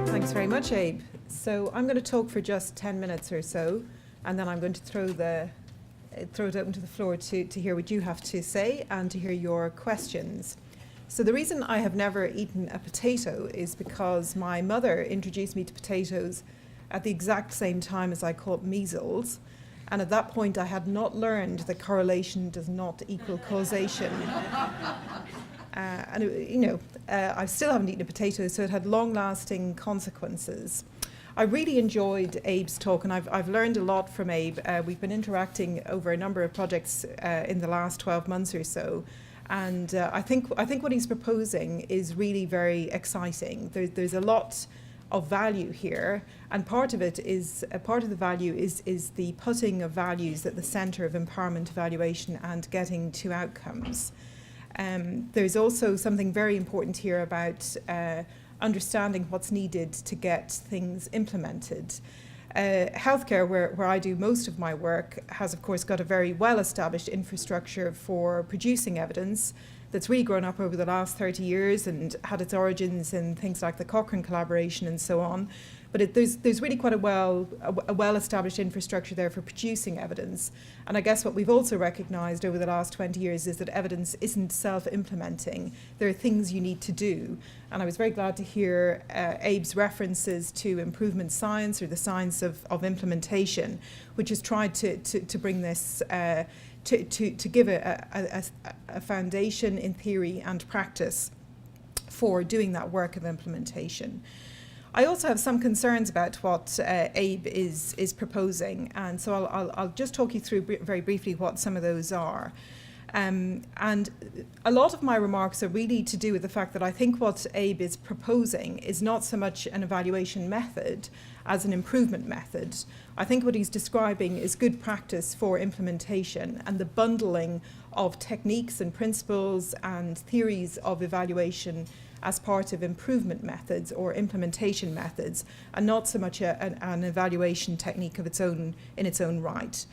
Thanks very much, Abe. So I'm going to talk for just 10 minutes or so, and then I'm going to throw it open to the floor to hear what you have to say and to hear your questions. So the reason I have never eaten a potato is because my mother introduced me to potatoes at the exact same time as I caught measles. And at that point, I had not learned that correlation does not equal causation. I still haven't eaten a potato, so it had long-lasting consequences. I really enjoyed Abe's talk, and I've learned a lot from Abe. We've been interacting over a number of projects in the last 12 months or so, and I think what he's proposing is really very exciting. There's a lot of value here, and part of the value is the putting of values at the centre of empowerment evaluation and getting to outcomes. There's also something very important here about understanding what's needed to get things implemented. Healthcare, where I do most of my work, has of course got a very well-established infrastructure for producing evidence that's really grown up over the last 30 years and had its origins in things like the Cochrane collaboration and so on. But there's really quite a well-established infrastructure there for producing evidence. And I guess what we've also recognised over the last 20 years is that evidence isn't self-implementing. There are things you need to do. And I was very glad to hear Abe's references to improvement science, or the science of implementation, which has tried to bring this, to give a foundation in theory and practice for doing that work of implementation. I also have some concerns about what Abe is proposing, and so I'll just talk you through very briefly what some of those are. And a lot of my remarks are really to do with the fact that I think what Abe is proposing is not so much an evaluation method as an improvement method. I think what he's describing is good practice for implementation and the bundling of techniques and principles and theories of evaluation as part of improvement methods or implementation methods, and not so much an evaluation technique of its own in its own right.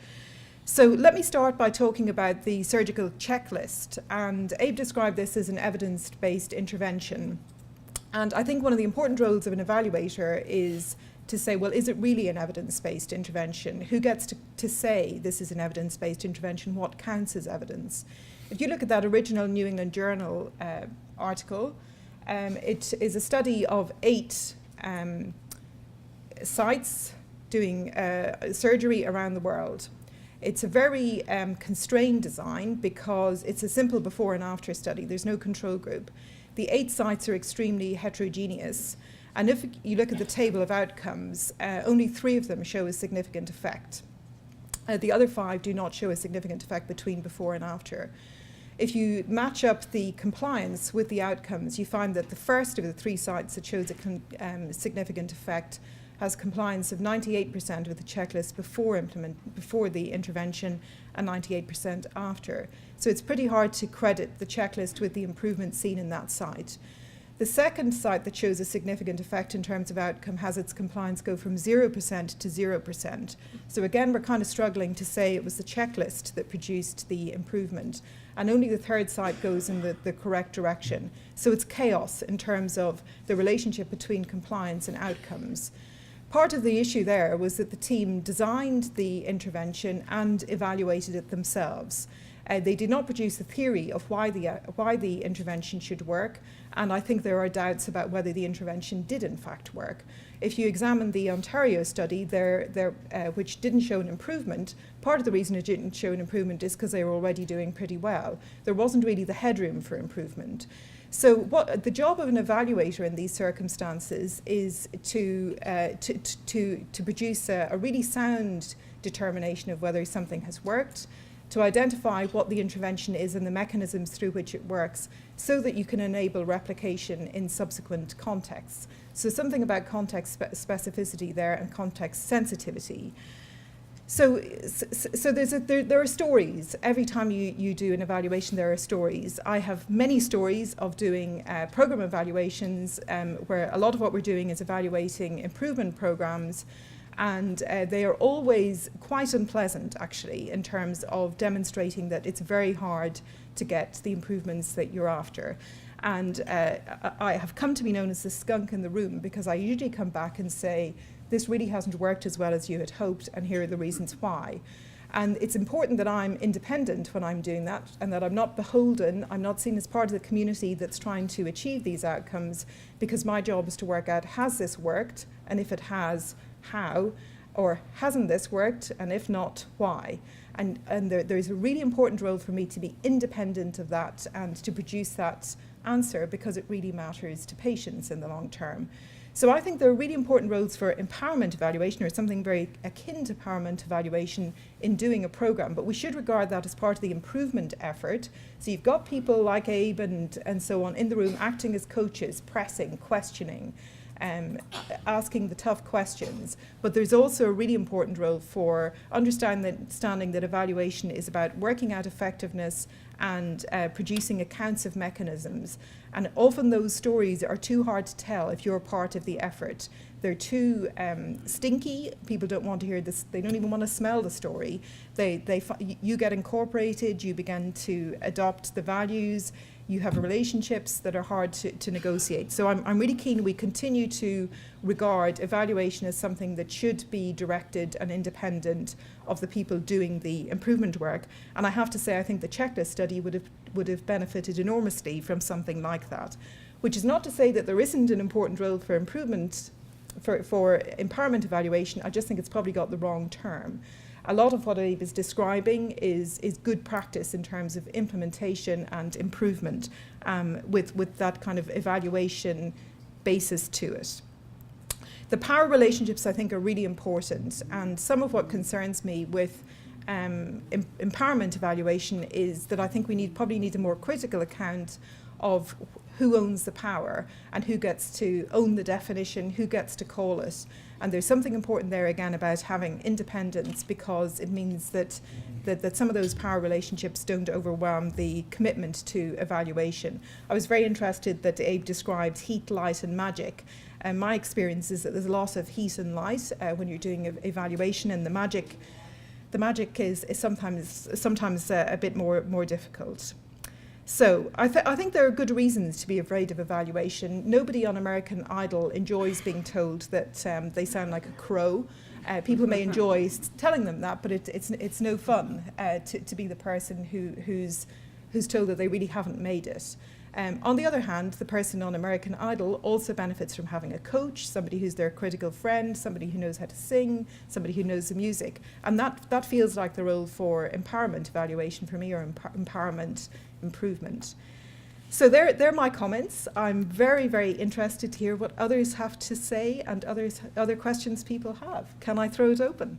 So let me start by talking about the surgical checklist. And Abe described this as an evidence-based intervention. And I think one of the important roles of an evaluator is to say, well, is it really an evidence-based intervention? Who gets to say this is an evidence-based intervention? What counts as evidence? If you look at that original New England Journal article, it is a study of 8 sites doing surgery around the world. It's a very constrained design because it's a simple before and after study. There's no control group. The 8 sites are extremely heterogeneous. And if you look at the table of outcomes, only 3 of them show a significant effect. The other 5 do not show a significant effect between before and after. If you match up the compliance with the outcomes, you find that the first of the 3 sites that shows a significant effect has compliance of 98% with the checklist before the intervention and 98% after. So it's pretty hard to credit the checklist with the improvement seen in that site. The second site that shows a significant effect in terms of outcome has its compliance go from 0% to 0%. So again, we're kind of struggling to say it was the checklist that produced the improvement. And only the third site goes in the correct direction. So it's chaos in terms of the relationship between compliance and outcomes. Part of the issue there was that the team designed the intervention and evaluated it themselves. They did not produce a theory of why the intervention should work, and I think there are doubts about whether the intervention did in fact work. If you examine the Ontario study, which didn't show an improvement, part of the reason it didn't show an improvement is because they were already doing pretty well. There wasn't really the headroom for improvement. So what the job of an evaluator in these circumstances is to produce a really sound determination of whether something has worked, to identify what the intervention is and the mechanisms through which it works, so that you can enable replication in subsequent contexts. So something about context specificity there and context sensitivity. So there are stories. Every time you do an evaluation, there are stories. I have many stories of doing program evaluations where a lot of what we're doing is evaluating improvement programs, and they are always quite unpleasant, actually, in terms of demonstrating that it's very hard to get the improvements that you're after. And I have come to be known as the skunk in the room, because I usually come back and say, this really hasn't worked as well as you had hoped, and here are the reasons why. And it's important that I'm independent when I'm doing that, and that I'm not beholden, I'm not seen as part of the community that's trying to achieve these outcomes, because my job is to work out, has this worked, and if it has, how, or hasn't this worked, and if not, why? And there's a really important role for me to be independent of that and to produce that answer, because it really matters to patients in the long term. So I think there are really important roles for empowerment evaluation, or something very akin to empowerment evaluation, in doing a program, but we should regard that as part of the improvement effort. So you've got people like Abe and so on in the room acting as coaches, pressing, questioning, asking the tough questions. But there's also a really important role for understanding that evaluation is about working out effectiveness and producing accounts of mechanisms. And often those stories are too hard to tell if you're part of the effort. They're too stinky. People don't want to hear this. They don't even want to smell the story. You get incorporated, you begin to adopt the values, you have relationships that are hard to negotiate. So I'm really keen we continue to regard evaluation as something that should be directed and independent of the people doing the improvement work. And I have to say, I think the checklist study would have benefited enormously from something like that, which is not to say that there isn't an important role for improvement, for empowerment evaluation. I just think it's probably got the wrong term. A lot of what Abe is describing is good practice in terms of implementation and improvement, with that kind of evaluation basis to it. The power relationships, I think, are really important, and some of what concerns me with empowerment evaluation is that I think we probably need a more critical account of who owns the power and who gets to own the definition, who gets to call it. And there's something important there again about having independence, because it means that some of those power relationships don't overwhelm the commitment to evaluation. I was very interested that Abe described heat, light and magic. And my experience is that there's a lot of heat and light when you're doing evaluation, and the magic is sometimes a bit more difficult. So I think there are good reasons to be afraid of evaluation. Nobody on American Idol enjoys being told that they sound like a crow. People may enjoy telling them that, but it's no fun to be the person who's told that they really haven't made it. On the other hand, the person on American Idol also benefits from having a coach, somebody who's their critical friend, somebody who knows how to sing, somebody who knows the music. And that feels like the role for empowerment evaluation for me, or empowerment improvement. So they're my comments. I'm very, very interested to hear what others have to say and other questions people have. Can I throw it open?